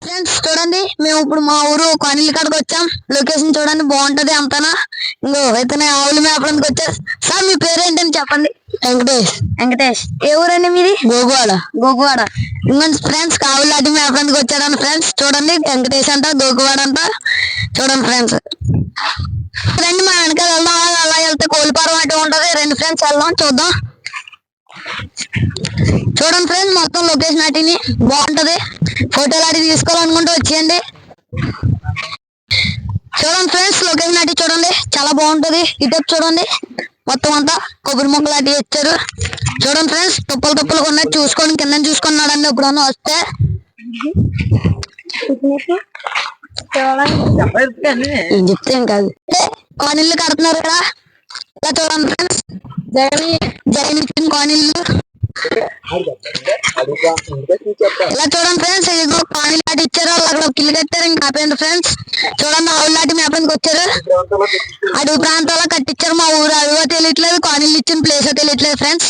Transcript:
Friends చూడండి, మేము ఇప్పుడు మా ఊరు కొనిల్ కాడికి వచ్చాం. లొకేషన్ చూడండి బాగుంటది అంతనా. ఇంకో ఇతనే ఆవులు మేపడానికి వచ్చారు. సార్ మీ పేరు ఏంటని చెప్పండి. వెంకటేష్. ఏ ఊరండి మీది? గోగువాడ. ఇంకొంచెం ఫ్రెండ్స్ ఆవులు అడ్డి మేపడానికి వచ్చాడని ఫ్రెండ్స్ చూడండి. వెంకటేష్ అంట, గోగువాడ అంట. చూడండి ఫ్రెండ్స్, రండి మా వెనకాల వెళ్దాం. అలా వెళ్తే కోల్పారం అటు ఉంటది. రెండు ఫ్రెండ్స్ వెళ్దాం, చూద్దాం. చూడండి ఫ్రెండ్స్, మొత్తం లొకేషన్ అటుని బాగుంటది. ఫోటోలు అడిగి తీసుకోవాలనుకుంటే వచ్చేయండి. చూడండి ఫ్రెండ్స్, లొకేషన్ అటు చూడండి, చాలా బాగుంటది. ఇటు చూడండి, మొత్తం అంతా కొబ్బరి మొక్కలు అటు ఇచ్చారు. చూడండి ఫ్రెండ్స్, తుప్పలు ఉన్నాయి, చూసుకొని కింద చూసుకున్నాడండి ఎప్పుడన్నా వస్తే. ఏం చెప్తే ఏం కాదు. కానిల్లు కడుతున్నారు ఇక్కడ. ఇలా చూడండి ఫ్రెండ్స్, జగన్ ఇచ్చిన కానిల్లు. ఇలా చూడండి ఫ్రెండ్స్, ఇదిగో కానిల్ లాంటి ఇచ్చారు. అక్కడ కిల్లు కట్టారు. ఇంకా ఆపేయండి ఫ్రెండ్స్. చూడండి, ఆవుల లాంటి మేపడానికి వచ్చారు. అడవి ప్రాంతాల్లో కట్టించారు. మా ఊరు అడుగో తెలియట్లేదు, కానిల్ ఇచ్చిన ప్లేస్ తెలియట్లేదు ఫ్రెండ్స్.